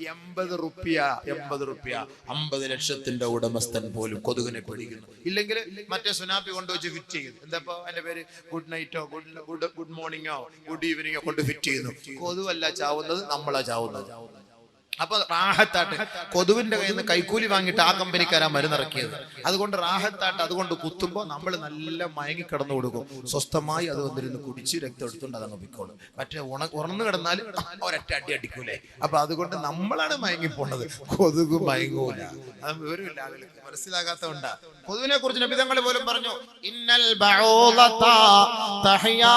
80 50 ലക്ഷത്തിന്റെ ഉടമസ്ഥൻ പോലും കൊതുകിനെ പേടിക്കുന്നു. ഇല്ലെങ്കിൽ മറ്റേ സുനാപ്പി കൊണ്ടുവച്ച് ഫിറ്റ് ചെയ്യുന്നു. എന്താ അതിന്റെ പേര്? ഗുഡ് നൈറ്റോ ഗുഡ് മോർണിംഗോ ഗുഡ് ഈവനിങ്ങോ കൊണ്ട് ഫിറ്റ് ചെയ്യുന്നു. കൊതുവല്ല ചാവുന്നത്, നമ്മളാ ചാവുന്നത്. അപ്പൊ റാഹത്താട്ട് കൊതുവിന്റെ കയ്യിൽ നിന്ന് കൈക്കൂലി വാങ്ങിയിട്ട് ആ കമ്പനിക്കാരാ മരുന്നിറക്കിയത്. അതുകൊണ്ട് റാഹത്താട്ട് അതുകൊണ്ട് കുത്തുമ്പോൾ നമ്മൾ നല്ല മയങ്ങി കിടന്നു കൊടുക്കും. സ്വസ്ഥമായി അത് വന്നിരുന്ന് കുടിച്ച് രക്തം എടുത്തുകൊണ്ട് അതങ്ങ് പൊയ്ക്കോളും. മറ്റേ ഉണർന്നു കിടന്നാൽ ഒരൊറ്റ അടി അടിക്കൂലേ. അപ്പൊ അതുകൊണ്ട് നമ്മളാണ് മയങ്ങിപ്പോണത്, കൊതുക് മയങ്ങൂല. അത് വിവരമില്ല, ആളുകൾക്ക് മനസ്സിലാകാത്തതുകൊണ്ടാ. കൊതുവിനെ കുറിച്ച് നബി തങ്ങൾ പോലും പറഞ്ഞു, ഇന്നൽ ബഊദത തഹ്യാ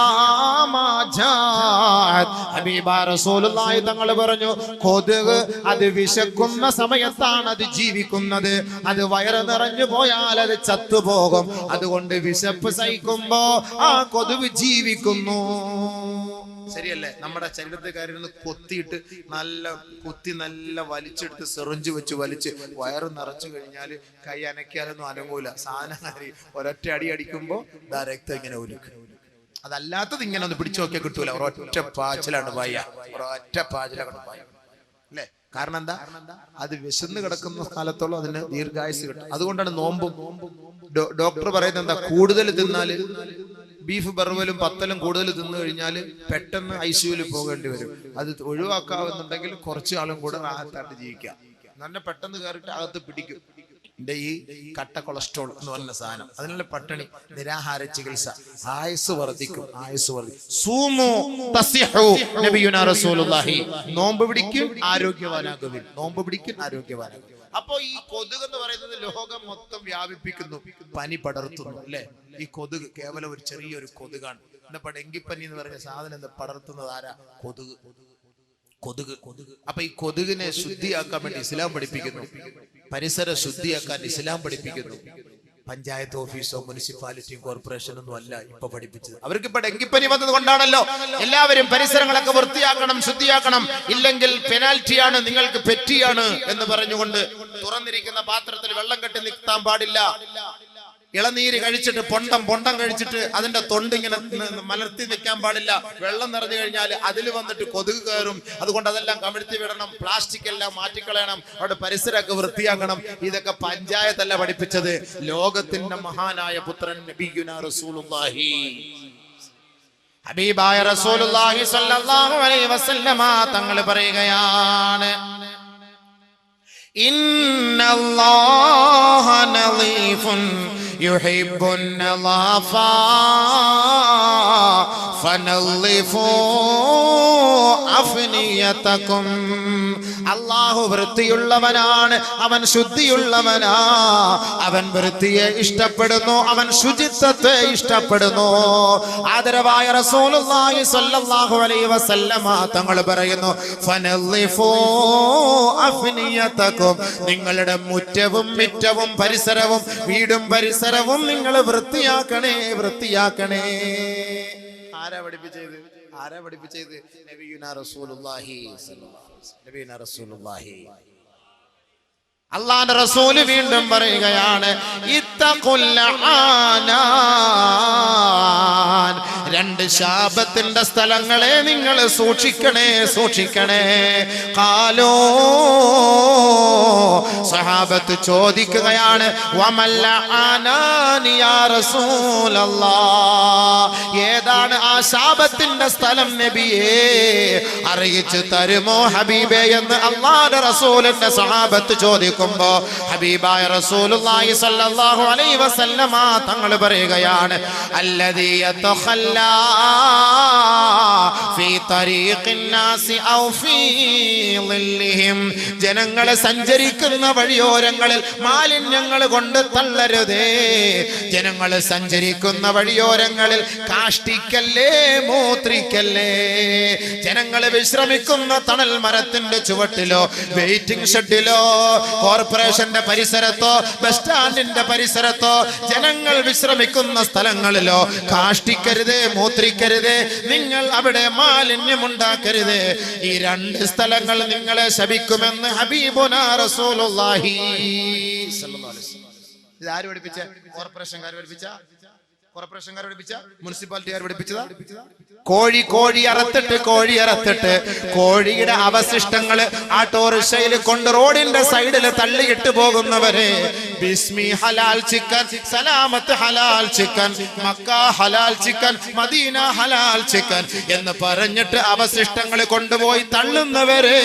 മാ ജാഅത്. ഹബീബായ റസൂലുള്ളാഹി തങ്ങൾ പറഞ്ഞു, കൊതുക് അത് വിശക്കുന്ന സമയത്താണ് അത് ജീവിക്കുന്നത്. അത് വയറ് നിറഞ്ഞു പോയാൽ അത് ചത്തുപോകും. അതുകൊണ്ട് വിശപ്പ് സഹിക്കുമ്പോ ആ കൊതുക് ജീവിക്കുന്നു. ശരിയല്ലേ? നമ്മുടെ ശരീരത്തുകാരിൽ കൊത്തിയിട്ട് നല്ല വലിച്ചെടുത്ത് സെറിഞ്ച് വെച്ച് വലിച്ച് വയറ് നിറച്ചു കഴിഞ്ഞാൽ കൈ അനക്കിയാലൊന്നും അനങ്ങൂല. സാധനം ഒരൊറ്റ അടി അടിക്കുമ്പോ രക്തം ഇങ്ങനെ ഒലിക്കും. അതല്ലാത്തത് ഇങ്ങനെ ഒന്ന് പിടിച്ചു നോക്കിയാൽ കിട്ടൂല. ഒരൊറ്റ പാച്ചിലാണ് പായ, ഒരൊറ്റ പാച്ചിലാണ് പായ അല്ലേ? കാരണം എന്താ? അത് വിശന്ന് കിടക്കുന്ന സ്ഥലത്തോളം അതിന് ദീർഘായുസ് കിട്ടും. അതുകൊണ്ടാണ് നോമ്പും. ഡോക്ടർ പറയുന്നത് എന്താ? കൂടുതൽ തിന്നാല്, ബീഫ് ബർവലും പത്തലും കൂടുതൽ തിന്നു കഴിഞ്ഞാൽ പെട്ടെന്ന് ICUവിൽ പോകേണ്ടി വരും. അത് ഒഴിവാക്കാവുന്നുണ്ടെങ്കിൽ കുറച്ചു കാലം കൂടെ റാഹത്തായിട്ട് ജീവിക്കാം. നല്ല പെട്ടെന്ന് കയറിയിട്ട് അകത്ത് പിടിക്കും. എന്റെ ഈ കട്ട കൊളസ്ട്രോൾ എന്ന് പറഞ്ഞ സാധനം, അതിനുള്ള പട്ടിണി, നിരാഹാര ചികിത്സ, ആയുസ് വർദ്ധിക്കും. നോമ്പ് പിടിക്കും ആരോഗ്യവാനാകുവിൻ. അപ്പോ ഈ കൊതുക് എന്ന് പറയുന്നത് ലോകം മൊത്തം വ്യാപിപ്പിക്കുന്നു, പനി പടർത്തുന്നു അല്ലെ? ഈ കൊതുക് കേവലം ഒരു ചെറിയൊരു കൊതുകാണ്. ഇന്നിപ്പോ ഡെങ്കിപ്പനി എന്ന് പറഞ്ഞ സാധനം എന്താ പടർത്തുന്നത്? ആരാ? കൊതുക്. അപ്പൊ ഈ കൊതുകിനെ ശുദ്ധിയാക്കാൻ വേണ്ടി ഇസ്ലാം പഠിപ്പിക്കുന്നു. പരിസര ശുദ്ധിയാക്കാൻ ഇസ്ലാം പഠിപ്പിക്കുന്നു. പഞ്ചായത്ത് ഓഫീസോ മുനിസിപ്പാലിറ്റിയും കോർപ്പറേഷനും ഒന്നും അല്ല ഇപ്പൊ പഠിപ്പിച്ചത്. അവർക്ക് ഇപ്പൊ ഡെങ്കിപ്പനി വന്നത് കൊണ്ടാണല്ലോ എല്ലാവരും പരിസരങ്ങളൊക്കെ വൃത്തിയാക്കണം, ശുദ്ധിയാക്കണം, ഇല്ലെങ്കിൽ പെനാൽറ്റിയാണ്, നിങ്ങൾക്ക് പെറ്റിയാണ് എന്ന് പറഞ്ഞുകൊണ്ട് തുറന്നിരിക്കുന്ന പാത്രത്തിൽ വെള്ളം കെട്ടി നിർത്താൻ പാടില്ല. ഇളനീര് കഴിച്ചിട്ട് പൊണ്ടം കഴിച്ചിട്ട് അതിന്റെ തൊണ്ട് ഇങ്ങനെ മലർത്തി നിൽക്കാൻ പാടില്ല. വെള്ളം നിറഞ്ഞു കഴിഞ്ഞാൽ അതിൽ വന്നിട്ട് കൊതുക് കയറും. അതുകൊണ്ട് അതെല്ലാം കമിഴ്ത്തി വിടണം, പ്ലാസ്റ്റിക് എല്ലാം മാറ്റിക്കളയണം, അവിടെ പരിസരമൊക്കെ വൃത്തിയാക്കണം. ഇതൊക്കെ പഞ്ചായത്തല്ല പഠിപ്പിച്ചത്. ലോകത്തിന്റെ മഹാനായ പുത്രൻ നബിയുനാ റസൂലുള്ളാഹി, ഹബീബായ റസൂലുള്ളാഹി സ്വല്ലല്ലാഹു അലൈഹി വസല്ലമ തങ്ങൾ പറയുകയാണ്, ഇന്നല്ലാഹ നളീഫുൻ യുഹിബ്ബുൻ നളാഫാ ഫനളിഫൂ അഫ്നിയതകും. അല്ലാഹു വൃത്തിയുള്ളവനാണ്, അവൻ ശുദ്ധിയുള്ളവനാ. അവൻ വൃത്തിയെ ഇഷ്ടപ്പെടുന്നു, അവൻ ശുചിത്വത്തെ ഇഷ്ടപ്പെടുന്നു. ആദരവായ റസൂലുള്ളാഹി സ്വല്ലല്ലാഹു അലൈഹി വസല്ലമ തങ്ങൾ പറയുന്നു, ഫനളിഫൂ അഫ്നിയതകും. നിങ്ങളുടെ മുറ്റവും മിറ്റവും പരിസരവും വീടും പരിസരവും നിങ്ങൾ വൃത്തിയാക്കണേ. ആരാ പഠിപ്പിച്ചത്? നബിയുനാ റസൂലുള്ളാഹി സ്വല്ലല്ലാഹു അലൈഹി വസല്ലം. നബിയുനാ റസൂലുള്ളാഹി. അല്ലാഹുവിന്റെ റസൂല് വീണ്ടും പറയുകയാണ്, ഇത്തഖുൽ ആനാൻ. രണ്ട് ശാപത്തിന്റെ സ്ഥലങ്ങളെ നിങ്ങൾ സൂക്ഷിക്കണേ. ഖാലൂ, സഹാബത്ത് ചോദിക്കുകയാണ്, വമല്ല ആനാനി യാ റസൂലല്ലാഹ്. ഏതാണ് ആ ശാപത്തിന്റെ സ്ഥലം നബിയേ? അറിയിച്ചു തരുമോ ഹബീബേ എന്ന് അല്ലാഹുവിന്റെ റസൂലിന്റെ സഹാബത്ത് ചോദിക്കുമ്പോ ഹബീബായ റസൂലുള്ളാഹി സ്വല്ലല്ലാഹു അലൈഹി വസല്ലമ തങ്ങൾ പറയുകയാണ്, അല്ലദീ യതഖല്ലാ ഫീ തരീഖിൻ നാസി ഔ ഫീ ളില്ലിഹിം. ജനങ്ങൾ സഞ്ചരിക്കുന്ന വഴിയോരങ്ങളിൽ മാലിന്യങ്ങൾ കൊണ്ട് തള്ളരുതേ. ജനങ്ങൾ സഞ്ചരിക്കുന്ന വഴിയോരങ്ങളിൽ കാഷ്ടിക്കല്ലേ, മൂത്രിക്കല്ലേ. ജനങ്ങൾ വിശ്രമിക്കുന്ന തണൽ മരത്തിന്റെ ചുവട്ടിലോ വെയിറ്റിംഗ് ഷെഡിലോ കോർപ്പറേഷന്റെ പരിസരത്തോ ബസ് സ്റ്റാൻഡിന്റെ പരിസരത്തോ ജനങ്ങൾ വിശ്രമിക്കുന്ന സ്ഥലങ്ങളിലോ കാഷ്ടിക്കരുതേ, മൂത്രിക്കരുതേ. നിങ്ങൾ അവിടെ മാലിന്യമുണ്ടാക്കരുതേ. ഈ രണ്ട് സ്ഥലങ്ങൾ നിങ്ങളെ ശപിക്കുമെന്ന് ഹബീബുനാ റസൂലുള്ളാഹി സ്വല്ലല്ലാഹു അലൈഹി വസല്ലം. ഇത് ആര് പഠിപ്പിച്ച? കോർപ്പറേഷൻകാർ പഠിപ്പിച്ച? കോർപ്പറേഷൻകാർ പഠിപ്പിച്ച, മുനിസിപ്പാലിറ്റിക്കാർ പഠിപ്പിച്ചതാ. കോഴി അറുത്തിട്ട് കോഴിയുടെ അവശിഷ്ടങ്ങൾ ഓട്ടോറിക്ഷയിൽ കൊണ്ട് റോഡിന്റെ സൈഡിൽ തള്ളിയിട്ട് പോകുന്നവരെ ബിസ്മി ഹലാൽ ചിക്കൻ, സലാമത്ത് ഹലാൽ ചിക്കൻ, മക്ക ഹലാൽ ചിക്കൻ, മദീന ഹലാൽ ചിക്കൻ എന്ന് പറഞ്ഞിട്ട് അവശിഷ്ടങ്ങൾ കൊണ്ടുപോയി തള്ളുന്നവരെ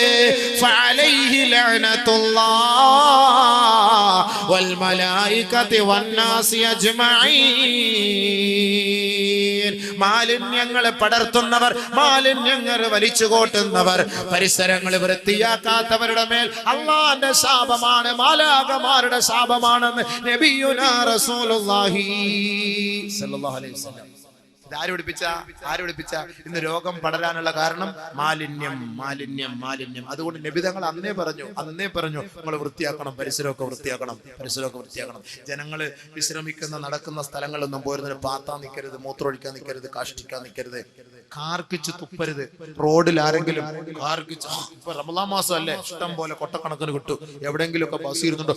ഫഅലൈഹി ലഅനത്തുല്ലാഹ് വൽ മലായികതി വന്നാസി അജ്മഈൻ. മാലിന്യങ്ങൾ പടർത്തുന്നവർ, മാലിന്യങ്ങൾ വലിച്ചു കോട്ടുന്നവർ, പരിസരങ്ങൾ വൃത്തിയാക്കാത്തവരുടെ മേൽ അല്ലാഹുവിന്റെ ശാപമാണ്, മാലാഖമാരുടെ ശാപമാണെന്ന് നബിയുനാ റസൂലുള്ളാഹി സ്വല്ലല്ലാഹു അലൈഹി വസല്ലം. ആര് പഠിപ്പിച്ച? ഇന്ന് രോഗം പടരാനുള്ള കാരണം മാലിന്യം. അതുകൊണ്ട് നബി തങ്ങൾ അന്നേ പറഞ്ഞു നിങ്ങൾ വൃത്തിയാക്കണം, പരിസരമൊക്കെ വൃത്തിയാക്കണം. ജനങ്ങൾ വിശ്രമിക്കുന്ന നടക്കുന്ന സ്ഥലങ്ങളൊന്നും പോരുന്നതിന് പാത്താൻ നിൽക്കരുത്, മൂത്രമൊഴിക്കാൻ നിൽക്കരുത്, കാഷ്ടിക്കാൻ നിൽക്കരുത്, കാർക്കിച്ച് തുപ്പരുത്. റോഡിൽ ആരെങ്കിലും കാർക്കിച്ച്, ഇപ്പൊ റമളാൻ മാസം അല്ലേ, ഇഷ്ടം പോലെ കൊട്ടക്കണക്കിന് കിട്ടും. എവിടെയെങ്കിലും ഒക്കെ ബസ് ഇരുന്നുണ്ടോ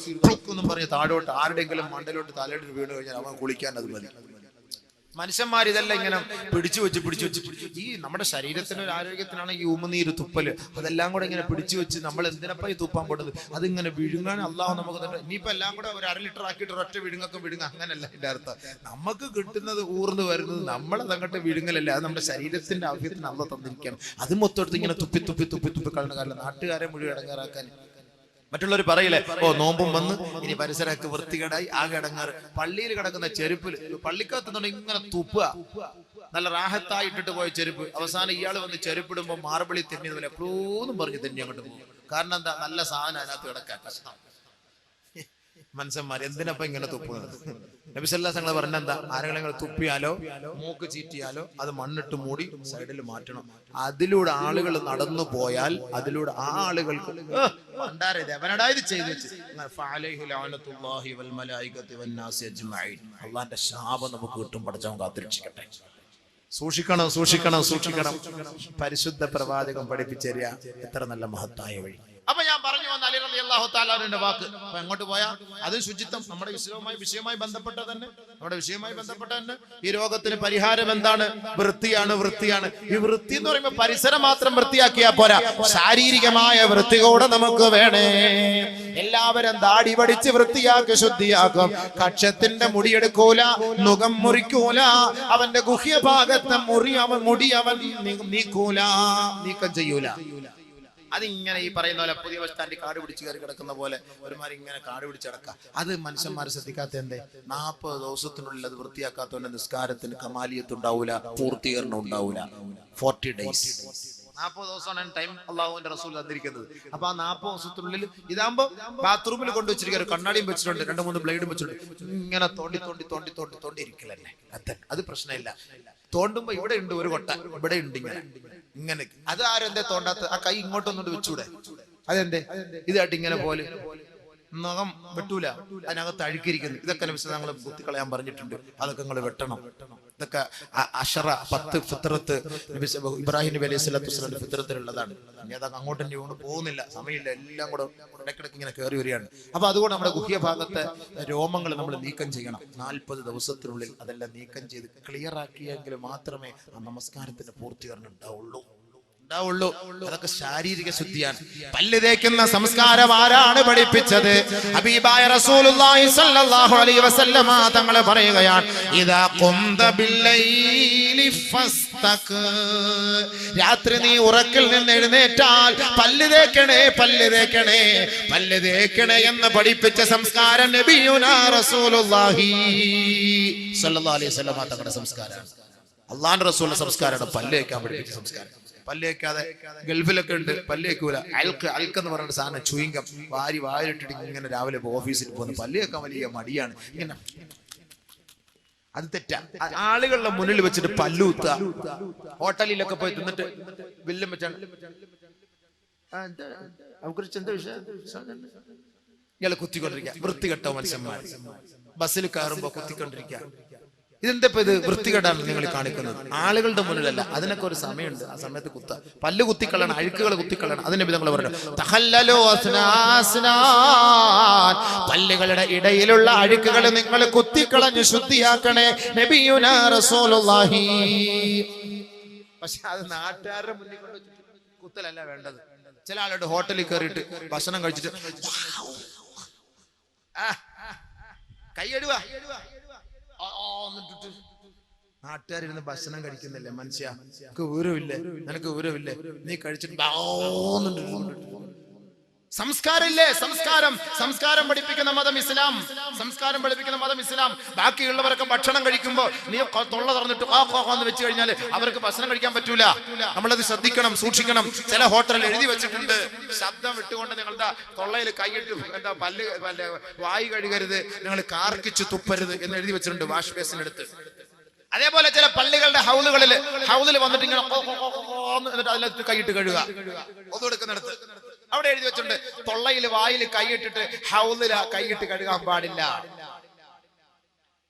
എന്നും പറഞ്ഞ് താഴോട്ട് ആരുടെയെങ്കിലും മണ്ടലോട്ട് തലയിട്ട് വീണ് കഴിഞ്ഞാൽ അവൻ കുളിക്കാൻ അത് മതി. മനുഷ്യന്മാർ ഇതെല്ലാം ഇങ്ങനെ പിടിച്ചു വെച്ച് ഈ നമ്മുടെ ശരീരത്തിന് ഒരു ആരോഗ്യത്തിനാണ് ഈ ഉമിനീര് തുപ്പല്, അതെല്ലാം കൂടെ ഇങ്ങനെ പിടിച്ചു വെച്ച് നമ്മൾ എന്തിനപ്പ ഈ തുപ്പാൻ പോട്ടത്? അതിങ്ങനെ വിഴുങ്ങാൻ അള്ളാഹു നമുക്ക് തന്നെ. ഇനിയിപ്പോ എല്ലാം കൂടെ ഒരു 1/2 ലിറ്റർ ആക്കിയിട്ട് ഒരൊറ്റ വിഴുങ്ങ അങ്ങനല്ല എന്റെ അർത്ഥം. നമുക്ക് കിട്ടുന്നത് ഊർന്ന് വരുന്നത് നമ്മളത് അങ്ങോട്ട് വിഴുങ്ങലല്ല, അത് നമ്മുടെ ശരീരത്തിന്റെ ആവശ്യത്തിന് അള്ളാഹ് തന്നിരിക്കണം. അത് മൊത്തം ഇങ്ങനെ തുപ്പി കളയുന്ന കാരണം നാട്ടുകാരെ മുഴുവൻ ഇടങ്ങാറാക്കാൻ. മറ്റുള്ളവർ പറയില്ലേ, നോമ്പും വന്ന് ഇനി പരിസരമൊക്കെ വൃത്തികേടായി ആകെ ഇടങ്ങാറ്. പള്ളിയിൽ കിടക്കുന്ന ചെരുപ്പിൽ പള്ളിക്കകത്തുനിന്ന് ഇങ്ങനെ തുപ്പുക, നല്ല റാഹത്തായിട്ടിട്ട് പോയ ചെരുപ്പ്, അവസാനം ഇയാൾ വന്ന് ചെരുപ്പിടുമ്പോൾ മാർബിളി തെന്നിയതുപോലെ എപ്പോഴും പറഞ്ഞ് തെന്നി അങ്ങോട്ട് പോകും. കാരണം എന്താ? നല്ല സാധനം അതിനകത്ത് കിടക്കാൻ കഷ്ടം. മനുഷ്യന്മാർ എന്തിനപ്പം ഇങ്ങനെ തുപ്പുന്നത്? നബി സല്ലല്ലാഹു അലൈഹി വസല്ലം പറഞ്ഞെന്താ? ആരെങ്കിലും തുപ്പിയാലോ മൂക്ക് ചീറ്റിയാലോ അത് മണ്ണിട്ട് മൂടി സൈഡിൽ മാറ്റണം. അതിലൂടെ ആളുകൾ നടന്നു പോയാൽ അതിലൂടെ ആ ആളുകൾക്ക് അള്ളാന്റെ ശാപം നമുക്ക് കിട്ടും. പടച്ചവൻ കാത്തിരക്ഷിക്കട്ടെ. സൂക്ഷിക്കണം. പരിശുദ്ധ പ്രവാചകൻ പഠിപ്പിച്ചേരിയ എത്ര നല്ല മഹത്തായ വഴി. അപ്പൊ ഞാൻ പറഞ്ഞു വന്ന അലി റളിയല്ലാഹു തആല അൻഹുവിന്റെ വാക്ക്. അപ്പൊ എങ്ങോട്ട് പോയാ അത് ശുചിത്വം, നമ്മുടെ വിഷയവുമായി ബന്ധപ്പെട്ട തന്നെ. ഈ രോഗത്തിന് പരിഹാരം എന്താണ്? വൃത്തിയാണ്. ഈ വൃത്തി എന്ന് പറയുമ്പോൾ പരിസരം മാത്രം വൃത്തിയാക്കിയാ പോരാ, ശാരീരികമായ വൃത്തി കൂടെ നമുക്ക് വേണേ. എല്ലാവരും ദാടി പഠിച്ച് വൃത്തിയാക്കി ശുദ്ധിയാക്കും. കക്ഷത്തിന്റെ മുടിയെടുക്കൂല, മുഖം മുറിക്കൂല, അവന്റെ ഗുഹ്യഭാഗത്തെ മുടി അവൻ നീക്കം ചെയ്യൂല. അതിങ്ങനെ ഈ പറയുന്ന പോലെ പുതിയ ബസ് സ്റ്റാൻഡിൽ കാട് പിടിച്ച് കയറി കിടക്കുന്ന പോലെ ഒരുമാതിരി ഇങ്ങനെ കാട് പിടിച്ചടക്കുക. അത് മനുഷ്യന്മാർ ശ്രദ്ധിക്കാത്ത എന്തേ? 40 ദിവസത്തിനുള്ളിൽ അത് വൃത്തിയാക്കാത്തവന്റെ നിസ്കാരത്തിന് കമാലിയത്ത് ഉണ്ടാവൂല, പൂർത്തീകരണം ഉണ്ടാവൂല. 40 days, 40 ദിവസമാണ് ടൈം അള്ളാഹുവിന്റെ റസൂൽ തന്നിരിക്കുന്നത്. അപ്പൊ ആ 40 ദിവസത്തിനുള്ളിൽ ഇതാകുമ്പോ ബാത്റൂമിൽ കൊണ്ടുവച്ചിരിക്കുക, ഒരു കണ്ണാടിയും വെച്ചിട്ടുണ്ട്, 2-3 ബ്ലേഡും വെച്ചിട്ടുണ്ട്. ഇങ്ങനെ തോണ്ടി ഇരിക്കലല്ലേ, അത് പ്രശ്നമില്ല. തോണ്ടുമ്പോ ഇവിടെ ഉണ്ട് ഒരു കൊട്ട, ഇവിടെ ഉണ്ട് ഇങ്ങനെ. അത് ആരെന്തേ തോണ്ടാത്ത? ആ കൈ ഇങ്ങോട്ടൊന്നുകൊണ്ട് വെച്ചൂടെ? അതെന്തേ? ഇതായിട്ട് ഇങ്ങനെ പോലെ നഖം വെട്ടൂല, അതിനകത്ത് അഴുക്കിരിക്കുന്നു. ഇതൊക്കെ ഞങ്ങൾ കുത്തിക്കളയാൻ പറഞ്ഞിട്ടുണ്ട്. അതൊക്കെ നിങ്ങൾ വെട്ടണം. ഇതൊക്കെ 10 ഫിത്രത്ത് ഇബ്രാഹിം നബി അലൈഹി സ്വലാത്തു വസ്സലാമിന്റെ ഫിത്രത്തിലുള്ളതാണ്. അതൊക്കെ അങ്ങോട്ട് തന്നെ പോകുന്നില്ല, സമയമില്ല, എല്ലാം കൂടെ ഇടയ്ക്കിടയ്ക്ക് ഇങ്ങനെ കയറി വരികയാണ്. അപ്പൊ അതുകൊണ്ട് നമ്മുടെ ഗുഹ്യഭാഗത്തെ രോമങ്ങൾ നമ്മൾ നീക്കം ചെയ്യണം. 40 ദിവസത്തിനുള്ളിൽ അതെല്ലാം നീക്കം ചെയ്ത് ക്ലിയർ ആക്കിയെങ്കിൽ മാത്രമേ ആ നമസ്കാരത്തിന്റെ പൂർത്തീകരണം ഉണ്ടാവുള്ളൂ. അതൊക്കെ ശാരീരിക ശുദ്ധിയാണ്. പല്ല് തേക്കുന്ന സംസ്കാരം ആരാണ് പഠിപ്പിച്ചത്? ഹബീബായ റസൂലുള്ളാഹി സ്വല്ലല്ലാഹു അലൈഹി വസല്ലമ തങ്ങൾ പറയുകയാണ്, ഇദാ ഖുംത ബില്ലൈലി ഫസ്തഖ്, രാത്രി നീ ഉറക്കിൽ നിന്ന് എഴുന്നേറ്റാൽ പല്ല് തേക്കണേ എന്ന് പഠിപ്പിച്ച സംസ്കാരം നബിയുനാ റസൂലുള്ളാഹി സ്വല്ലല്ലാഹു അലൈഹി വസല്ലമ തങ്ങളുടെ സംസ്കാരമാണ്. അല്ലാഹുവിന്റെ റസൂലിന്റെ സംസ്കാരമാണ് പല്ല് തേക്കാൻ പഠിപ്പിച്ച സംസ്കാരം. പല്ലേക്കാതെ ഗൾഫിലൊക്കെ ഉണ്ട്, പല്ലേക്കൂല. അൽക്കെന്ന് പറഞ്ഞ സാധനം ചുയിങ്കം വാരിട്ടിട്ട് ഇങ്ങനെ രാവിലെ ഓഫീസിൽ പോകുന്നു. പല്ലേക്കാൻ വലിയ മടിയാണ്. ഇങ്ങനെ അത് തെറ്റാ. ആളുകളുടെ മുന്നിൽ വെച്ചിട്ട് പല്ലൂത്ത, ഹോട്ടലിലൊക്കെ പോയി തിന്നിട്ട് വില്ലും വെച്ചാണ് എന്താ വിഷയം, ഇയാളെ കുത്തിക്കൊണ്ടിരിക്കുക. വൃത്തികെട്ട മനുഷ്യന്മാർ ബസ്സിൽ കയറുമ്പോ കുത്തിക്കൊണ്ടിരിക്കുക. ഇതെന്താ ഇത് വൃത്തികേടാണ് നിങ്ങൾ കാണിക്കുന്നത്? ആളുകളുടെ മുന്നിലല്ല, അതിനൊക്കെ ഒരു സമയമുണ്ട്. ആ സമയത്ത് പല്ല് കുത്തിക്കളണം, അഴുക്കുകൾ കുത്തിക്കളണം. അതിനെ നമ്മൾ പറഞ്ഞു പല്ലുകളുടെ ഇടയിലുള്ള അഴുക്കുകൾ നിങ്ങൾ കുത്തിക്കളഞ്ഞ് ശുദ്ധിയാക്കണേ നബിയുനാ റസൂലുള്ളാഹി. പക്ഷെ അത് നാട്ടുകാരുടെ മുന്നിൽ കൊണ്ട് കുത്തലല്ല വേണ്ടത്. ചില ആളുടെ ഹോട്ടലിൽ കയറിയിട്ട് ഭക്ഷണം കഴിച്ചിട്ട് കൈയടുക, നാട്ടുകാരിരുന്ന് ഭക്ഷണം കഴിക്കുന്നില്ലേ മനുഷ്യ? നിനക്ക് വിവരമില്ലേ? നീ കഴിച്ചിട്ട് സംസ്കാരമില്ലേ? സംസ്കാരം പഠിപ്പിക്കുന്ന മതം ഇസ്ലാം. സംസ്കാരം പഠിപ്പിക്കുന്ന മതം ഇസ്ലാം. ബാക്കിയുള്ളവരൊക്കെ ഭക്ഷണം കഴിക്കുമ്പോ നീ തൊള്ള തുറന്നിട്ട് എന്ന് വെച്ച് കഴിഞ്ഞാൽ അവർക്ക് ഭക്ഷണം കഴിക്കാൻ പറ്റൂല. നമ്മളത് ശ്രദ്ധിക്കണം, സൂക്ഷിക്കണം. ചില ഹോട്ടലിൽ എഴുതി വെച്ചിട്ടുണ്ട്, ശബ്ദം വിട്ടുകൊണ്ട് നിങ്ങളുടെ തൊള്ളയിൽ കൈയിട്ട് പല്ല് വായി കഴുകരുത്, നിങ്ങൾ കാർക്കിച്ച് തുപ്പരുത് എന്ന് എഴുതി വെച്ചിട്ടുണ്ട് വാഷ് ബേസിനടുത്ത്. അതേപോലെ ചില പള്ളികളുടെ ഹൗദിൽ വന്നിട്ട് ഇങ്ങനെ അതിനകത്ത് കൈയിട്ട് കഴുകുക. ഒതുകൊടുക്കുന്നിടത്ത് അവിടെ എഴുതി വെച്ചിട്ടുണ്ട് തൊള്ളയിൽ വായിൽ കൈയിട്ടിട്ട് ഹൗദിൽ കൈയിട്ട് കഴുകാൻ പാടില്ല.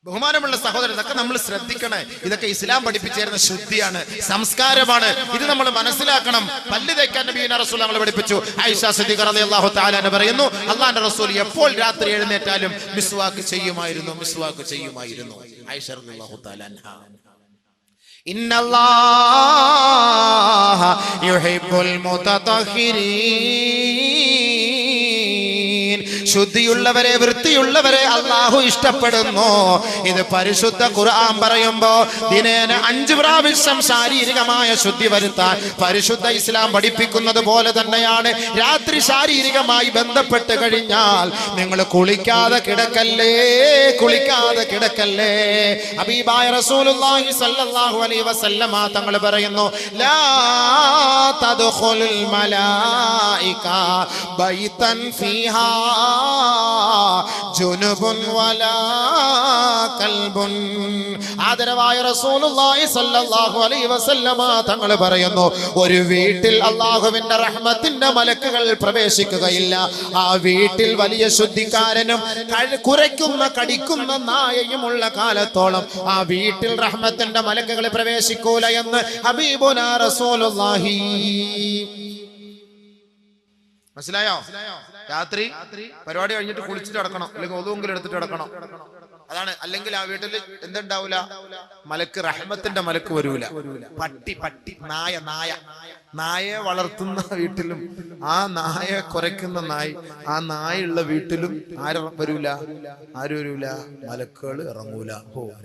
ബഹുമാനമുള്ള സഹോദരൻ, ഇതൊക്കെ നമ്മൾ ശ്രദ്ധിക്കണേ. ഇതൊക്കെ ഇസ്ലാം പഠിപ്പിച്ചിരുന്ന ശുദ്ധിയാണ്, സംസ്കാരമാണ്. ഇത് നമ്മൾ മനസ്സിലാക്കണം. പല്ല് തേക്കാൻ നബിയുനാ റസൂൽ നമ്മളെ പഠിപ്പിച്ചു. ആയിഷ സിദ്ദീഖ റളിയല്ലാഹു തആല അൻഹ പറയുന്നു, അല്ലാഹുവിന്റെ റസൂൽ എപ്പോൾ രാത്രി എഴുന്നേറ്റാലും മിസ്വാക്ക് ചെയ്യുമായിരുന്നു. ആയിഷ റളിയല്ലാഹു തആല അൻഹ. ഇന്നല്ലാഹ യുഹിബ്ബുൽ മുതതഹിരീൻ. ശുദ്ധിയുള്ളവരെ, വൃത്തിയുള്ളവരെ അല്ലാഹു ഇഷ്ടപ്പെടുന്നു. ഇത് പരിശുദ്ധ ഖുർആൻ പറയുമ്പോ ദിനേന 5 പ്രാവശ്യം ശാരീരികമായ ശുദ്ധി വരുത്താൻ പരിശുദ്ധ ഇസ്ലാം പഠിപ്പിക്കുന്നത് പോലെ തന്നെയാണ് രാത്രി ശാരീരികമായി ബന്ധപ്പെട്ട് കഴിഞ്ഞാൽ നിങ്ങൾ കുളിക്കാതെ കിടക്കല്ലേ. ഹബീബായ റസൂലുള്ളാഹി സ്വല്ലല്ലാഹു അലൈഹി വസല്ലമ തങ്ങൾ പറയുന്നു, ലാ തദ്ഖുലുൽ മലായിക ബൈതൻ ഫീഹാ ജുനുബുൻ വലാ കൽബുൻ. ആദരവായ റസൂലുള്ളാഹി സ്വല്ലല്ലാഹു അലൈഹി വസല്ലമ തങ്ങൾ പറയുന്നു, ഒരു വീട്ടിൽ അല്ലാഹുവിന്റെ റഹ്മത്തിന്റെ മലക്കുകൾ പ്രവേശിക്കുകയില്ല. ആ വീട്ടിൽ വലിയ ശുദ്ധിക്കാരനും കുരയ്ക്കുന്ന കടിക്കുന്ന നായയുമുള്ള കാലത്തോളം ആ വീട്ടിൽ റഹ്മത്തിന്റെ മലക്കുകൾ പ്രവേശിക്കൂല എന്ന് ഹബീബുനാ റസൂലുള്ളാഹി. മനസ്സിലായോ? രാത്രി പരിപാടി കഴിഞ്ഞിട്ട് കുളിച്ചിട്ട് കിടക്കണം, അല്ലെങ്കിൽ ഒതുവെങ്കിലും എടുത്തിട്ട് കിടക്കണം. അതാണ്. അല്ലെങ്കിൽ ആ വീട്ടിൽ എന്തുണ്ടാവൂല? മലക്ക്, റഹ്മത്തിന്റെ മലക്ക് വരൂല. പട്ടി നായയെ വളർത്തുന്ന വീട്ടിലും ആ നായയെ കുരയ്ക്കുന്ന ആ നായുള്ള വീട്ടിലും ആരും വരൂല. മലക്കുകൾ ഇറങ്ങൂല.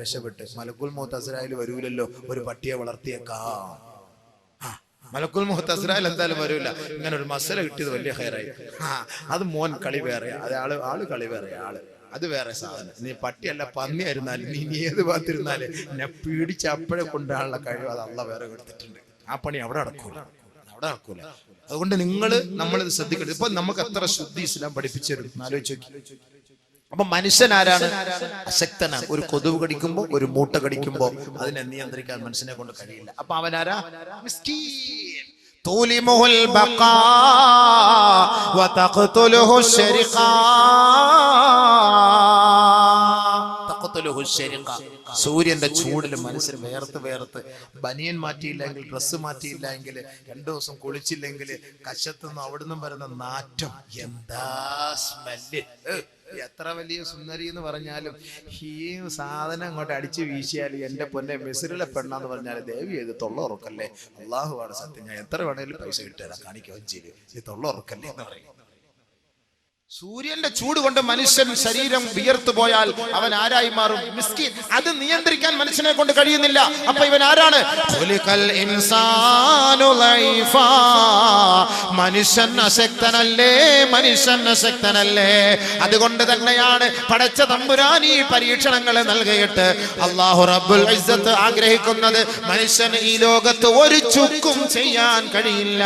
രക്ഷപ്പെട്ട്. മലക്കുൽ മൗത്ത് അസ്രായിൽ വരൂലല്ലോ, ഒരു പട്ടിയെ വളർത്തിയേക്കാം. മലക്കുൽ മൗത്ത് അസ്രായിൽ എന്തായാലും വരൂല. ഇങ്ങനെ ഒരു മസല കിട്ടിയത് വലിയ ഹൈറായി. അത് മോൻ കളി വേറെ, അത് ആള് കളി വേറെ, അത് വേറെ സാധനം. നീ പട്ടിയല്ല പന്നിയായിരുന്നാലും നീ ഏത് ഭാഗത്തിരുന്നാലും എന്നെ പിടിച്ച് അപ്പോഴെ കൊണ്ടാണുള്ള കഴിവ് അത് അള്ളാഹ് വേറെ കൊടുത്തിട്ടുണ്ട്. ആ പണി അവിടെ നടക്കൂല. അതുകൊണ്ട് നമ്മളിത് ശ്രദ്ധിക്കണം. ഇപ്പൊ നമുക്ക് എത്ര ശുദ്ധി ഇസ്ലാം പഠിപ്പിച്ചു തരും ആലോചിച്ച് നോക്കി. അപ്പൊ മനുഷ്യൻ ആരാണ്? അശക്തനാണ്. ഒരു കൊതുവ് കടിക്കുമ്പോ, ഒരു മൂട്ട കടിക്കുമ്പോ അതിനെ നിയന്ത്രിക്കാൻ മനുഷ്യനെ കൊണ്ട് കഴിയില്ല. അപ്പൊ അവനാരാ? മിസ്കീൻ. തൂലിമുൽ ബഖാ വതഖ്തുലുഹു ശരിഖാ. സൂര്യന്റെ ചൂടിൽ മനുഷ്യൻ വേർത്ത് ബനിയൻ മാറ്റിയില്ലെങ്കിൽ, ഡ്രസ്സ് മാറ്റിയില്ലെങ്കിൽ, 2 ദിവസം കുളിച്ചില്ലെങ്കിൽ കശത്തുനിന്ന് അവിടുന്ന് വരുന്ന നാറ്റം, എന്താ സ്മെല്ല്! എത്ര വലിയ സുന്ദരി എന്ന് പറഞ്ഞാലും ഈ സാധനം അങ്ങോട്ട് അടിച്ചു വീശിയാൽ എന്റെ പൊന്നെ മിസ്രിലെ പെണ്ണാന്ന് പറഞ്ഞാൽ ദേവി ചെയ്ത് തൊള്ള ഉറക്കല്ലേ. അള്ളാഹുവാണ് സത്യം, ഞാൻ എത്ര വേണേലും പൈസ കിട്ടുതരാം, കാണിക്കുകയും ചെയ്യും. ഈ തൊള്ള ഉറക്കല്ലേ എന്ന് പറയും. സൂര്യന്റെ ചൂട് കൊണ്ട് മനുഷ്യൻ ശരീരം വിയർത്തു പോയാൽ അവൻ ആരായി മാറും? മിസ്കിൻ. അത് നിയന്ത്രിക്കാൻ മനുഷ്യനെ കൊണ്ട് കഴിയുന്നില്ല. അപ്പൊ ഇവൻ ആരാണ്? മനുഷ്യൻ അശക്തനല്ലേ. അതുകൊണ്ട് തന്നെയാണ് പടച്ച തമ്പുരാൻ ഈ പരീക്ഷണങ്ങൾ നൽകിയിട്ട് അല്ലാഹു റബ്ബുൽ ഇസ്സത്ത് ആഗ്രഹിക്കുന്നത് മനുഷ്യന് ഈ ലോകത്ത് ഒരു ചുക്കും ചെയ്യാൻ കഴിയില്ല.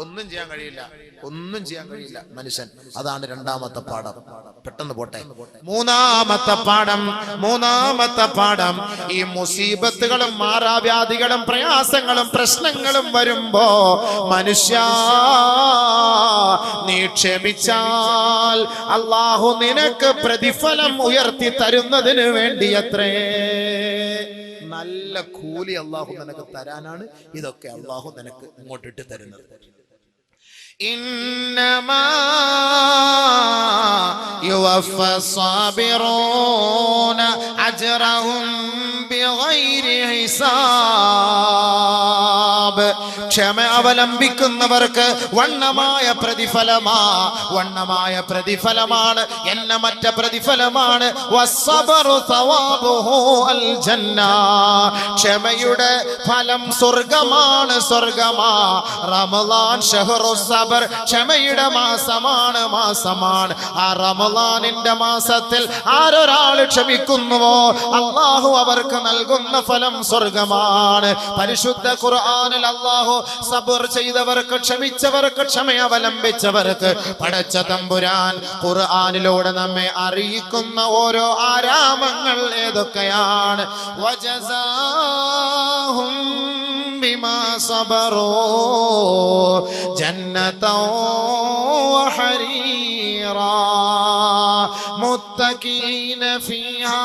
ഒന്നും ചെയ്യാൻ കഴിയില്ല, ഒന്നും ചെയ്യാൻ കഴിയില്ല മനുഷ്യൻ. അതാണ് രണ്ടാമത്തെ പാഠം. പെട്ടെന്ന് പോട്ടെ. മൂന്നാമത്തെ പാഠം ഈ മുസീബത്തുകളും മാറാവ്യാധികളും പ്രയാസങ്ങളും പ്രശ്നങ്ങളും വരുമ്പോ മനുഷ്യ നീ ക്ഷമിച്ചാൽ അല്ലാഹു നിനക്ക് പ്രതിഫലം ഉയർത്തി തരുന്നതിന് വേണ്ടിയത്രേ. നല്ല കൂലി അല്ലാഹു നിനക്ക് തരാനാണ് ഇതൊക്കെ അല്ലാഹു നിനക്ക് ഇങ്ങോട്ടിട്ട് തരുന്നത്. ഇന്നമാ യുവഫ സാബിറൂന അജ്റഹും ബിഗൈരി ഹിസാബ്. ക്ഷമ അവലംബിക്കുന്നവർക്ക് വണ്ണമായ പ്രതിഫലമാണ്, എണ്ണമറ്റ പ്രതിഫലമാണ്. വസ്സബറു സവാബുഹു അൽ ജന്ന. ക്ഷമയുടെ ഫലം സ്വർഗമാണ്. റമളാൻ ഷഹ്റു സബർ, ക്ഷമയുടെ മാസമാണ്. ആ റമളാനിന്റെ മാസത്തിൽ ആരൊരാൾ ക്ഷമിക്കുന്നുവോ അല്ലാഹു അവർക്ക് നൽകുന്ന ഫലം സ്വർഗമാണ്. പരിശുദ്ധ ഖുർആനിൽ അല്ലാഹു സബർ ചെയ്തവർക്ക്, ക്ഷമിച്ചവർക്ക്, ക്ഷമ അവലംബിച്ചവർക്ക് പടച്ച തമ്പുരാൻ ഖുർആനിലൂടെ നമ്മെ അറിയിക്കുന്ന ഓരോ ആരാമങ്ങൾ ഏതൊക്കെയാണ്? വജസാഹും ബിമാ സബറൂ ജന്നതൻ വഹരീറാ മുത്തഖീന ഫീഹാ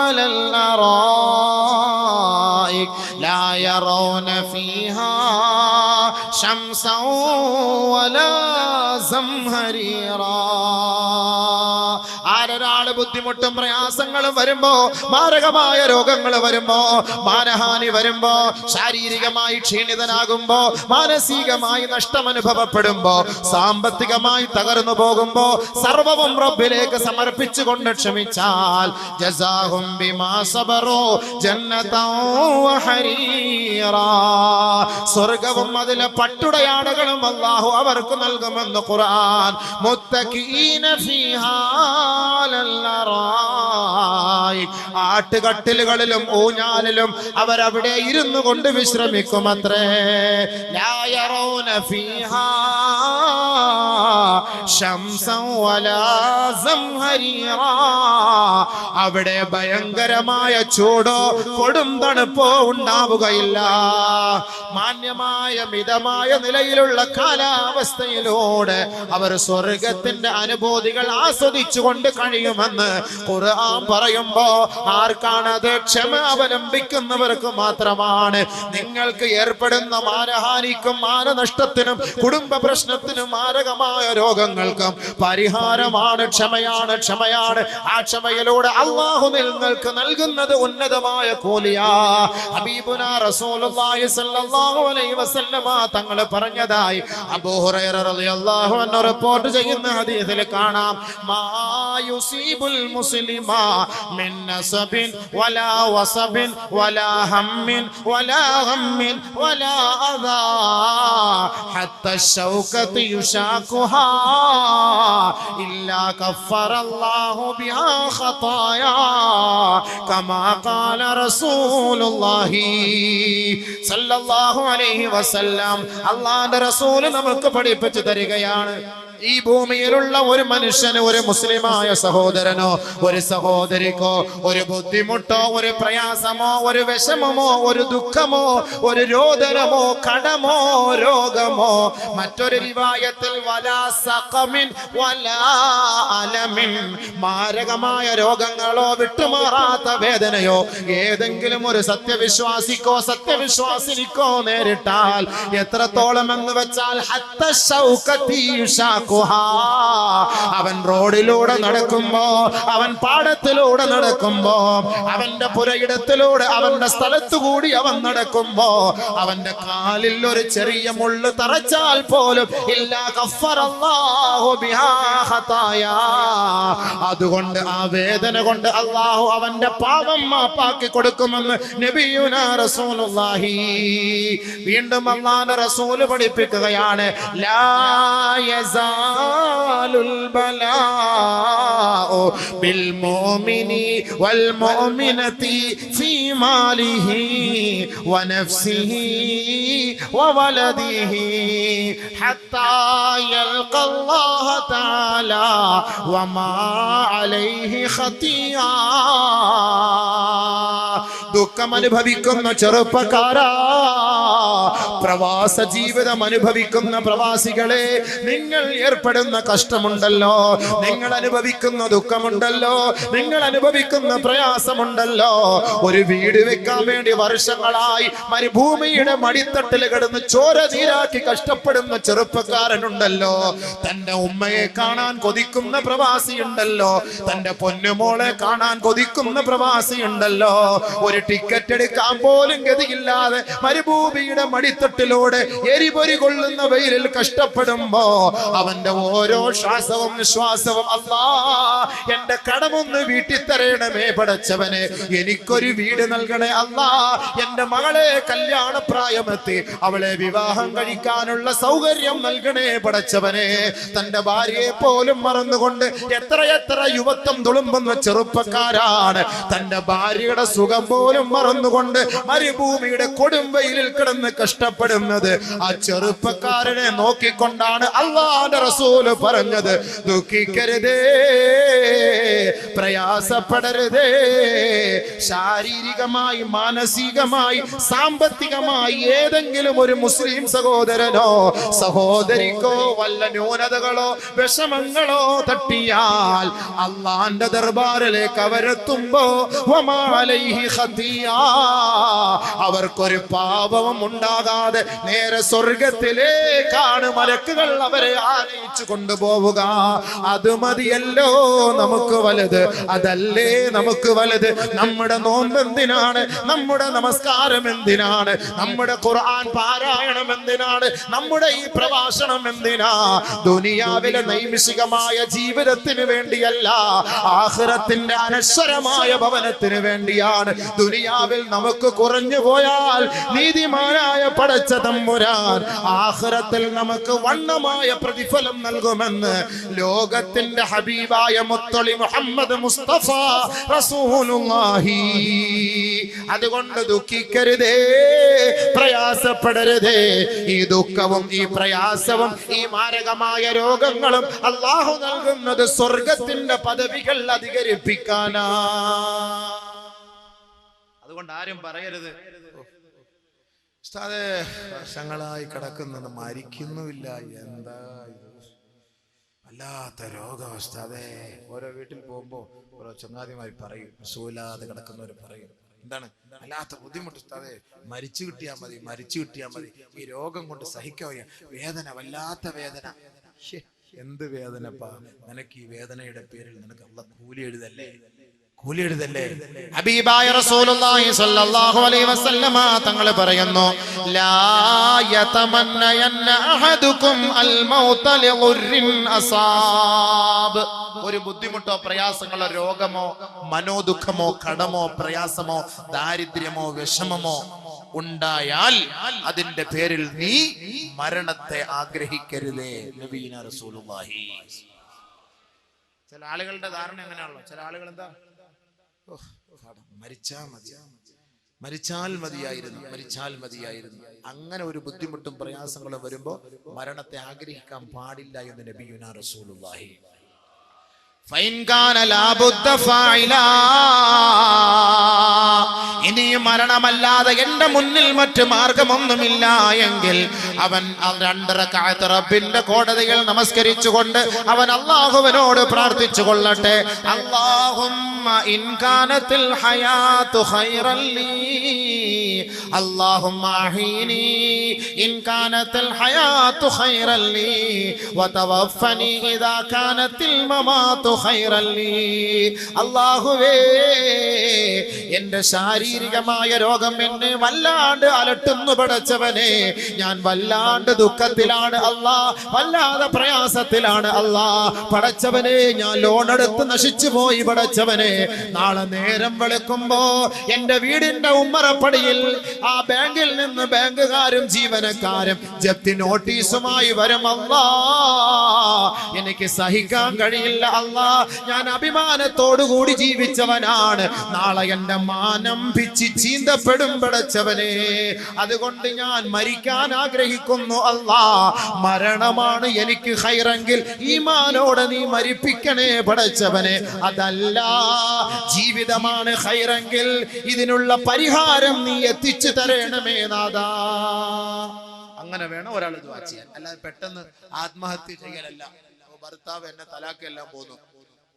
അലൽ അറായിക് ലാ യറൗന ഫീഹാ ശംസൻ വലാ സംഹരീറാ. ആരൊരാള് ബുദ്ധിമുട്ടും പ്രയാസങ്ങളും വരുമ്പോ, മാരകമായ രോഗങ്ങൾ വരുമ്പോ, മാനഹാനി വരുമ്പോ, ശാരീരികമായി ക്ഷീണിതനാകുമ്പോ, മാനസികമായി നഷ്ടം അനുഭവപ്പെടുമ്പോ, സാമ്പത്തികമായി തകർന്നു പോകുമ്പോ സർവവും റബ്ബിലേക്ക് സമർപ്പിച്ചുകൊണ്ട് ക്ഷമിച്ചാൽ ജസാഹും ബിമാ സബറൂ ജന്നതൻ വഹരീറാ. സ്വർഗവും അതിലെ പട്ടുടയാടകളും അല്ലാഹു അവർക്ക് നൽകുമെന്ന് ഖുർആൻ. മുത്തഖീന ഫീഹാ ആട്ടുകട്ടിലുകളിലും ഊഞ്ഞാലിലും അവരവിടെ ഇരുന്നു കൊണ്ട് വിശ്രമിക്കുമത്രേ. ലാ യറൗന ഫീഹാ ശംസൻ വലാ സംഹരീറാ. അവിടെ ഭയങ്കരമായ ചൂടോ കൊടും തണുപ്പോ ഉണ്ടാവുകയില്ല. മാന്യമായ മിതമായ നിലയിലുള്ള കാലാവസ്ഥയിലൂടെ അവർ സ്വർഗത്തിന്റെ അനുഭൂതികൾ ആസ്വദിച്ചുകൊണ്ട് കഴിയുമെന്ന് ഖുർആൻ പറയുമ്പോ ആർക്കാണത്? ക്ഷമ അവലംബിക്കുന്നവർക്ക് മാത്രമാണ്. നിങ്ങൾക്ക് ഏർപ്പെടുന്ന മാനഹാനിക്കും മാനനഷ്ടത്തിനും കുടുംബ പ്രശ്നത്തിനും മാരകമായ രോഗങ്ങൾക്കും പരിഹാരമാണ് ക്ഷമയാണ്. ആ ക്ഷമയിലൂടെ അല്ലാഹു നിങ്ങൾക്ക് നൽകുന്നത് ഉന്നതമായ കൂലിയാ. ഹബീബുനാ റസൂലുള്ളാഹി സ്വല്ലല്ലാഹു അലൈഹി വസല്ലമ തങ്ങൾ പറഞ്ഞതായി അബൂ ഹുറൈറ റളിയല്ലാഹു അൻഹു റിപ്പോർട്ട് ചെയ്യുന്ന ഹദീസിൽ കാണാം. മാ യുസീബുൽ മുസ്ലിമ മിൻ നസബിൻ വലാ വസബിൻ വലാ ഹമ്മിൻ വലാ ഗമ്മിൻ വലാ അദാ ഹത്താ ശൗകതി യുശാഖുഹാ ഇല്ലാ കഫറല്ലാഹു ബിഹാ ഖതായാ കമാ ഖാല റസൂലുള്ളാഹി സല്ലല്ലാഹു അലൈഹി വസല്ലം. അല്ലാഹുവിന്റെ റസൂൽ നമുക്ക് പഠിപ്പിച്ചു തരികയാണ്, ഈ ഭൂമിയിലുള്ള ഒരു മനുഷ്യന്, ഒരു മുസ്ലിമായ സഹോദരനോ ഒരു സഹോദരിക്കോ ഒരു ബുദ്ധിമുട്ടോ ഒരു പ്രയാസമോ ഒരു വിഷമമോ ഒരു ദുഃഖമോ ഒരു രോദനമോ കടമോ രോഗമോ, മറ്റൊരു റിവായത്തിൽ വലാ സഖമിൻ വലാ അലമിൻ, മാരകമായ രോഗങ്ങളോ വിട്ടുമാറാത്ത വേദനയോ ഏതെങ്കിലും ഒരു സത്യവിശ്വാസിക്കോ സത്യവിശ്വാസിനിക്കോ നേരിട്ടാൽ എത്രത്തോളം എന്ന് വെച്ചാൽ ഹത്ത ശൗകതി യുശാഖുഹാ, അവൻ റോഡിലൂടെ നടക്കുമ്പോ, അവൻ പാടത്തിലൂടെ നടക്കുമ്പോ, അവന്റെ പുരയിടത്തിലൂടെ അവന്റെ സ്ഥലത്തുകൂടി അവൻ നടക്കുമ്പോ അവന്റെ കാലിൽ ഒരു ചെറിയ മുള്ള് തറച്ചാൽ പോലും ഇല്ലാ കഫറല്ലാഹു ബിഹാ ഖതായാ. അതുകൊണ്ട് ആ വേദന കൊണ്ട് അല്ലാഹു അവന്റെ പാപം മാപ്പാക്കി കൊടുക്കുമെന്ന് നബിയുനാ റസൂലുള്ളാഹി. വീണ്ടും അല്ലാഹുവിന്റെ റസൂൽ പഠിപ്പിക്കുകയാണ്, ലാ യസാലുൽ ബലാഉ ബിൽ മുഅ്മിനി വൽ മുഅ്മിനതി ഫീ മാലിഹി വനഫ്സിഹി വവലദിഹി حتى يلقى الله تعالى وما عليه خطيئة. ദുഃഖം അനുഭവിക്കുന്ന ചെറുപ്പക്കാരാ, പ്രവാസ ജീവിതം അനുഭവിക്കുന്ന പ്രവാസികളെ, നിങ്ങൾ ഏർപ്പെടുന്ന കഷ്ടമുണ്ടല്ലോ, നിങ്ങൾ അനുഭവിക്കുന്ന ദുഃഖമുണ്ടല്ലോ, നിങ്ങൾ അനുഭവിക്കുന്ന പ്രയാസമുണ്ടല്ലോ. ഒരു വീട് വെക്കാൻ വേണ്ടി വർഷങ്ങളായി മരുഭൂമിയുടെ മടിത്തട്ടിൽ കിടന്ന് ചോര നീരാക്കി കഷ്ടപ്പെടുന്ന ചെറുപ്പക്കാരനുണ്ടല്ലോ. തന്റെ ഉമ്മയെ കാണാൻ കൊതിക്കുന്ന പ്രവാസിയുണ്ടല്ലോ, തന്റെ പൊന്നുമോളെ കാണാൻ കൊതിക്കുന്ന പ്രവാസിയുണ്ടല്ലോ. ഒരു ടിക്കറ്റ് എടുക്കാൻ പോലും ഗതിയില്ലാതെ മരുഭൂമിയുടെ മടിത്തട്ടിലൂടെ എരിപൊരി കൊള്ളുന്ന വെയിലിൽ കഷ്ടപ്പെടുമ്പോ അവന്റെ ഓരോ ശ്വാസവും നിശ്വാസവും, അല്ലാ എന്റെ കടമൊന്ന് വീട്ടിൽ തരണമേ പടച്ചവനെ, എനിക്കൊരു വീട് നൽകണേ അല്ലാ, എന്റെ മകളെ കല്യാണ പ്രായമെത്തി അവളെ വിവാഹം കഴിക്കാനുള്ള സൗകര്യം നൽകണേ പടച്ചവനെ. തന്റെ ഭാര്യയെ പോലും മറന്നുകൊണ്ട് എത്രയെത്ര യുവത്വം തുളുമ്പുന്ന ചെറുപ്പക്കാരാണ് തന്റെ ഭാര്യയുടെ സുഖം പോലും മറന്നുകൊണ്ട് മരുഭൂമിയുടെ കൊടുംവെയിലിൽ കിടന്ന് കഷ്ടപ്പെടുന്നത്. ആ ചെറുപ്പക്കാരനെ നോക്കിക്കൊണ്ടാണ് അല്ലാഹുവിന്റെ റസൂല് പറഞ്ഞത്, ദുഃഖിക്കരുതേ, പ്രയാസപ്പെടരുതേ. ശാരീരികമായി, മാനസികമായി, സാമ്പത്തികമായി ഏതെങ്കിലും ഒരു മുസ്ലിം സഹോദരനോ സഹോദരിക്കോ വല്ല ന്യൂനതകളോ വിഷമങ്ങളോ തട്ടിയാൽ അള്ളാന്റെ ദർബാറിലേക്ക് അവരെത്തുമ്പോ അവർക്കൊരു പാപവും ഉണ്ടാകാതെ നേരെ സ്വർഗത്തിലേക്കാണ് മലക്കുകൾ അവരെ ആനയിച്ചു കൊണ്ടുപോവുക. അത് മതിയല്ലോ നമുക്ക് വലുത്, അതല്ലേ നമുക്ക് വലുത്. നമ്മുടെ നോമ്പ് എന്തിനാണ്, നമ്മുടെ നമസ്കാരം എന്തിനാണ്, നമ്മുടെ ഖുർആൻ പാരായണം എന്തിനാണ്, നമ്മുടെ ഈ പ്രഭാഷണം എന്തിനാ? ദുനിയാവിലെ നൈമിഷികമായ ജീവിതത്തിന് വേണ്ടിയല്ല, ആഖിറത്തിന്റെ അനശ്വരമായ ഭവനത്തിന് വേണ്ടിയാണ്. ദുനിയാവിൽ നമുക്ക് കുറഞ്ഞു പോയാൽ നീതിമാനായ പടച്ച തമ്പുരാൻ ആഖിറത്തിൽ നമുക്ക് വണ്ണമായ പ്രതിഫലം നൽകുമെന്ന് ലോകത്തിന്റെ ഹബീബായ മുത്തളി മുഹമ്മദ് മുസ്തഫ റസൂലുള്ളാഹി. അതുകൊണ്ട് ദുഃഖിക്കരുതേ, പ്രയാസപ്പെടരുതേ. ഈ ദുഃഖവും ഈ പ്രയാസവും ഈ മാരകമായ രോഗങ്ങളും അല്ലാഹു നൽകുന്നത് സ്വർഗത്തിന്റെ പദവികൾ അധികരിപ്പിക്കാനാ. അതുകൊണ്ട് ആരും പറയരുത്, ഉസ്താദേ വർഷങ്ങളായി കിടക്കുന്നത് മരിക്കുന്നുമില്ല, എന്താ വല്ലാത്ത രോഗം ഉസ്താദേ. ഓരോ വീട്ടിൽ പോകുമ്പോ ഓരോ ചങ്ങാതിമാര് പറയും, സൂലാതെ കിടക്കുന്നവര് പറയും, എന്താണ് വല്ലാത്ത ബുദ്ധിമുട്ട് ഉസ്താദേ, മരിച്ചു കിട്ടിയാൽ മതി, മരിച്ചു കിട്ടിയാൽ മതി, ഈ രോഗം കൊണ്ട് സഹിക്കാൻ വേദന, വല്ലാത്ത വേദന. എന്ത് വേദനപ്പാ നിനക്ക്? ഈ വേദനയുടെ പേരിൽ നിനക്ക് അല്ലാഹ് കൂലി എഴുതല്ലേ, കൂലി എഴുതല്ലേ? ഹബീബായ റസൂലുള്ളാഹി സ്വല്ലല്ലാഹു അലൈഹി വസല്ലമ തങ്ങൾ പറയുന്നു, ലാ യതമന്നയന്ന അഹദുകും അൽ മൗത ലിഗുർരിൻ അസാബ്. ഒരു ബുദ്ധിമുട്ടോ പ്രയാസങ്ങളോ രോഗമോ മനോദുഃഖമോ കടമോ പ്രയാസമോ ദാരിദ്ര്യമോ വിഷമമോ ഉണ്ടായാൽ അതിന്റെ പേരിൽ നീ മരണത്തെ ആഗ്രഹിക്കരുതേ. നബിയിന റസൂലുള്ളാഹി. ചില ആളുകളുടെ ധാരണ എങ്ങനെയാണല്ലോ, ചില ആളുകൾ എന്താ, മരിച്ചാൽ മതി, മരിച്ചാൽ മതിയായിരുന്നു, മരിച്ചാൽ മതിയായിരുന്നു. അങ്ങനെ ഒരു ബുദ്ധിമുട്ടും പ്രയാസങ്ങളും വരുമ്പോ മരണത്തെ ആഗ്രഹിക്കാൻ പാടില്ല എന്ന് നബിയുനാ റസൂലുള്ളാഹി. ഇനി മരണമല്ലാതെ എന്റെ മുന്നിൽ മറ്റു മാർഗമൊന്നുമില്ല എങ്കിൽ അവൻ 2 റക്അത്ത് റബ്ബിന്റെ കോടതിയിൽ നമസ്കരിച്ചുകൊണ്ട് അവൻ അല്ലാഹുവിനോട് പ്രാർത്ഥിച്ചു കൊള്ളട്ടെ, അല്ലാഹുമ്മ ഇൻ കാനത്തിൽ ഹയാതു ഖൈറൻ ലീ, അല്ലാഹുമ്മ അഹീനി ഇൻ കാനത്തിൽ ഹയാതു ഖൈറൻ ലീ വതവഫനി ഇദാ കാനത്തിൽ മമാതു ഖൈറൻ ലീ. അല്ലാഹുവേ, എന്റെ ശാരീരികമായ രോഗം എന്നെ വല്ലാണ്ട് അലട്ടുന്നു പടച്ചവനെ, ഞാൻ വല്ലാണ്ട് ദുഃഖത്തിലാണ് അല്ലാ, വല്ലാതെ പ്രയാസത്തിലാണ് അല്ലാ പടച്ചവനെ, ഞാൻ ലോൺ എടുത്ത് നശിച്ചു പോയി പടച്ചവനെ. നാളെ നേരം വെളുക്കുമ്പോ എന്റെ വീടിന്റെ ഉമ്മറപ്പടിയിൽ ആ ബാങ്കിൽ നിന്ന് ബാങ്കുകാരും ജീവനക്കാരും ജപ്തി നോട്ടീസുമായി വരും അല്ലാ, എനിക്ക് സഹിക്കാൻ കഴിയില്ല അല്ലാ. ഞാൻ അഭിമാനത്തോടുകൂടി ജീവിച്ചവനാണ്, നാളെ എന്റെ മാനം പിച്ചി ചീന്തപ്പെടും പടച്ചവനെ. അതുകൊണ്ട് ഞാൻ മരിക്കാൻ ആഗ്രഹിക്കുന്നു ആഗ്രഹിക്കുന്നു അല്ലാ, മരണമാണ് എനിക്ക് ഖൈറെങ്കിൽ ഈമാനോടെ നീ മരിപ്പിക്കണേ പടച്ചവനെ. അതല്ല, ജീവിതമാണ് ഖൈറെങ്കിൽ ഇതിനുള്ള പരിഹാരം നീ എത്തിച്ചു തരണമേ നാഥാ. അങ്ങനെ വേണം ഒരാൾ ദുആ ചെയ്യാൻ. അല്ലാതെ പെട്ടെന്ന് ആത്മഹത്യ ചെയ്യലല്ല. ഭർത്താവ് എന്നെ തലാക്കെല്ലാം പോന്നു,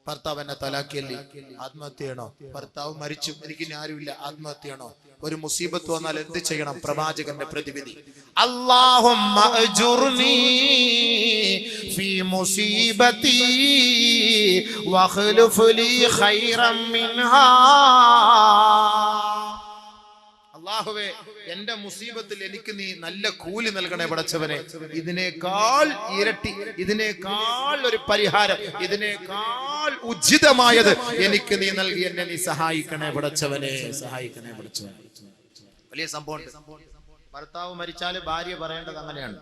ഭർത്താവ് എന്നെ തലാക്കിയല്ലേ, ആത്മഹത്യ ചെയ്യണോ? ഭർത്താവ് മരിച്ചു, എനിക്ക് ഇനി ആരുമില്ല, ആത്മഹത്യ ചെയ്യണോ? ഒരു മുസീബത്ത് വന്നാൽ എന്ത് ചെയ്യണം? പ്രവാചകന്റെ പ്രതിവിധി, അല്ലാഹുമ്മ അജുർനി ഫീ മുസീബതി വഖ്ലുഫ് ലീ ഖൈറൻ മിൻഹാ. അല്ലാഹുവേ, എന്റെ മുസീബത്തിൽ എനിക്ക് നീ നല്ല കൂലി നൽകണേ പടച്ചവനെ. ഇതിനേക്കാൾ ഇരട്ടി, ഇതിനേക്കാൾ ഒരു പരിഹാരം, ഇതിനേക്കാൾ ഉചിതമായത് എനിക്ക് നീ നൽകി എന്നെ നീ സഹായിക്കണേ പടച്ചവനെ, സഹായിക്കണേ പടച്ചവനെ. വലിയ സംഭവം. ഭർത്താവ് മരിച്ചാൽ ഭാര്യ പറയേണ്ടത് അങ്ങനെയാണ്.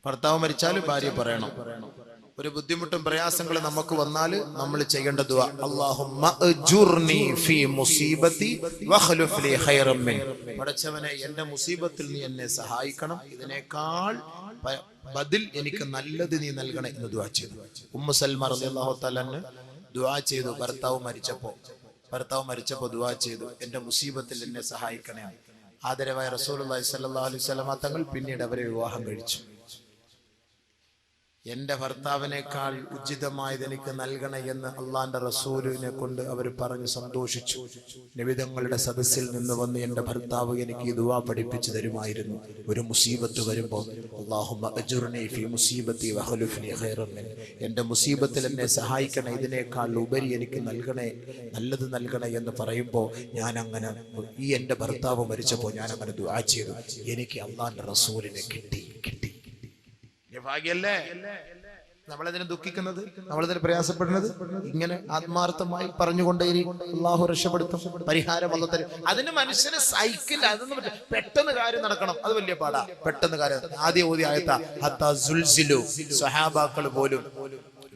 ഭർത്താവ് മരിച്ചാൽ ഭാര്യ പറയണം. ഒരു ബുദ്ധിമുട്ടും പ്രയാസങ്ങളും നമുക്ക് വന്നാൽ നമ്മൾ ചെയ്യേണ്ട ദുആ, അല്ലാഹുമ്മ അജുർനി ഫീ മുസീബതി വഖ്ലുഫ് ലീ ഖൈറൻ മിൻ. പടച്ചവനെ, എന്റെ മുസീബത്തിൽ നീ എന്നെ സഹായിക്കണം, ഇതിനേക്കാൾ ബദൽ എനിക്ക് നല്ലത് നീ നൽകണേ എന്ന് ദുആ ചെയ്തു. ഉമ്മു സൽമ റളിയല്ലാഹു തആല ദുആ ചെയ്തു. ഭർത്താവ് മരിച്ചപ്പോൾ ദുആ ചെയ്തു, എന്റെ മുസീബത്തിൽ എന്നെ സഹായിക്കണേ. ആദരവായ റസൂലുള്ളാഹി സ്വല്ലല്ലാഹു അലൈഹി വസല്ലം തങ്ങൾ പിന്നീട് അവരെ വിവാഹം കഴിച്ചു. എന്റെ ഭർത്താവിനേക്കാൾ ഉചിതമായത് എനിക്ക് നൽകണേ എന്ന് അള്ളാന്റെ റസൂലിനെ കൊണ്ട് അവർ പറഞ്ഞു സന്തോഷിച്ചു. നബിതങ്ങളുടെ സദസ്സിൽ നിന്ന് വന്ന് എന്റെ ഭർത്താവ് എനിക്ക് ഈ ദുആ പഠിപ്പിച്ചു തരുമായിരുന്നു. ഒരു മുസീബത്ത് വരുമ്പോൾ അല്ലാഹുമ്മ അജ്റുനി ഫീ മുസീബതി വഖ്ലുഫ് ലീ ഖൈറൻ മിൻ, എന്റെ മുസീബത്തിൽ എന്നെ സഹായിക്കണേ, ഇതിനേക്കാൾ ഉപരി എനിക്ക് നൽകണേ, നല്ലത് നൽകണേ എന്ന് പറയുമ്പോൾ ഞാൻ അങ്ങനെ, ഈ എന്റെ ഭർത്താവ് മരിച്ചപ്പോൾ ഞാൻ അങ്ങനെ ദുആ ചെയ്തു. എനിക്ക് അള്ളാന്റെ റസൂലിനെ കിട്ടി. ഭാഗ്യല്ലേ നമ്മളതിനെ ദുഃഖിക്കുന്നത്, നമ്മളതിന് പ്രയാസപ്പെടുന്നത്? ഇങ്ങനെ ആത്മാർത്ഥമായി പറഞ്ഞുകൊണ്ടേയിരിക്കും, അല്ലാഹു രക്ഷപ്പെടുത്തും, പരിഹാരം അല്ലാഹു തരും. അതിന് മനുഷ്യന് സൈക്കിൾ, അതൊന്നും പെട്ടെന്ന് കാര്യം നടക്കണം, അത് വലിയ പാടാ. പെട്ടെന്ന് കാര്യം ആദ്യം ഓതി ആയത്താ ഹത്താ സുൽസിലു, സഹാബാക്കൾ പോലും,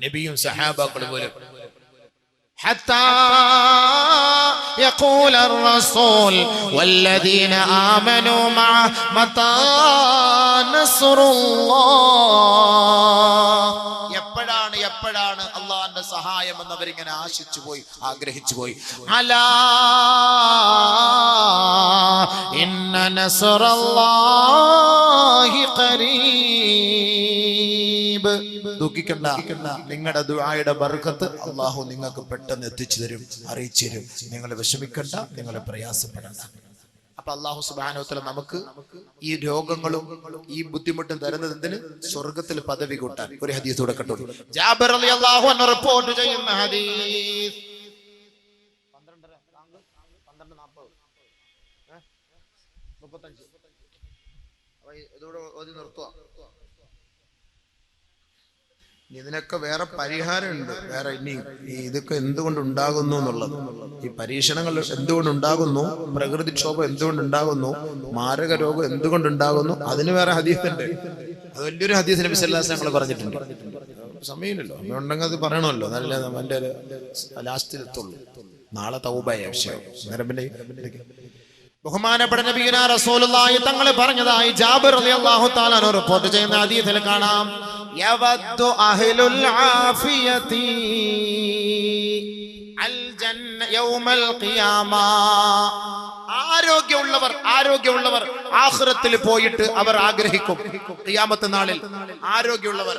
നബിയും സഹാബാക്കൾ പോലും, حتى يقول الرسول والذين آمنوا معه متى نصر الله. എപ്പോഴാണ് അള്ളാഹുവിന്റെ സഹായം എന്ന് അവരിങ്ങനെ ആശിച്ചു പോയി, ആഗ്രഹിച്ചു പോയി. അലാ ഇന്ന നസ്റല്ലാഹി ഖരീബ്. ദുഃഖിക്കണ്ട, നിങ്ങളുടെ ദുആയുടെ ബർക്കത്ത് അള്ളാഹു നിങ്ങൾക്ക് പെട്ടെന്ന് എത്തിച്ചു തരും, അറിയിച്ചു തരും. നിങ്ങൾ വിഷമിക്കണ്ട, നിങ്ങൾ പ്രയാസപ്പെടണ്ട. അപ്പൊ അല്ലാഹു സുബ്ഹാനഹു വ തആല നമുക്ക് ഈ രോഗങ്ങളും ഈ ബുദ്ധിമുട്ടും തരുന്നത് എന്തിന്? സ്വർഗ്ഗത്തിൽ പദവി കൂട്ടാൻ. ഒരു ഹദീസ് കൊടുക്കട്ടെ. ജാബിർ റളിയല്ലാഹു അൻഹു റിപ്പോർട്ട് ചെയ്യുന്ന ഹദീസ് 12:35 ഇതിനൊക്കെ വേറെ പരിഹാരമുണ്ട്. വേറെ ഇനി ഇതൊക്കെ എന്തുകൊണ്ടുണ്ടാകുന്നു എന്നുള്ളത്, ഈ പരീക്ഷണങ്ങൾ എന്തുകൊണ്ടുണ്ടാകുന്നു, പ്രകൃതിക്ഷോഭം എന്തുകൊണ്ടുണ്ടാകുന്നു, മാരക രോഗം എന്തുകൊണ്ടുണ്ടാകുന്നു, അതിന് വേറെ ഹദീസുണ്ട്. അത് വലിയൊരു ഹദീസ് നബി സല്ലല്ലാഹു അലൈഹി വസല്ലം പറഞ്ഞിട്ടുണ്ട്. സമയമില്ലല്ലോ, ഉണ്ടെങ്കിൽ അത് പറയണമല്ലോ, നല്ല എൻ്റെ ലാസ്റ്റിലെത്തുള്ളൂ. നാളെ തൗബയാ വിഷയം. നേരം പിന്നെ ബഹുമാനപ്പെട്ട നബിയുനാ റസൂലുള്ളാഹി തങ്ങൾ പറഞ്ഞതായി ജാബിർ റളിയല്ലാഹു തആല അൻഹു റിപ്പോർട്ട് ചെയ്യുന്ന ഹദീസിൽ കാണാം, യവദ്ദു അഹ്ലുൽ ആഫിയതി അൽ ജന്ന യൗമൽ ഖിയാമ. ആരോഗ്യമുള്ളവർ ആഖിറത്തിൽ പോയിട്ട് അവർ ആഗ്രഹിക്കും, ഖിയാമത്ത് നാളിൽ ആരോഗ്യമുള്ളവർ,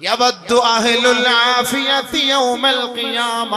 യവദ്ദു അഹ്ലുൽ ആഫിയതി യൗമൽ ഖിയാമ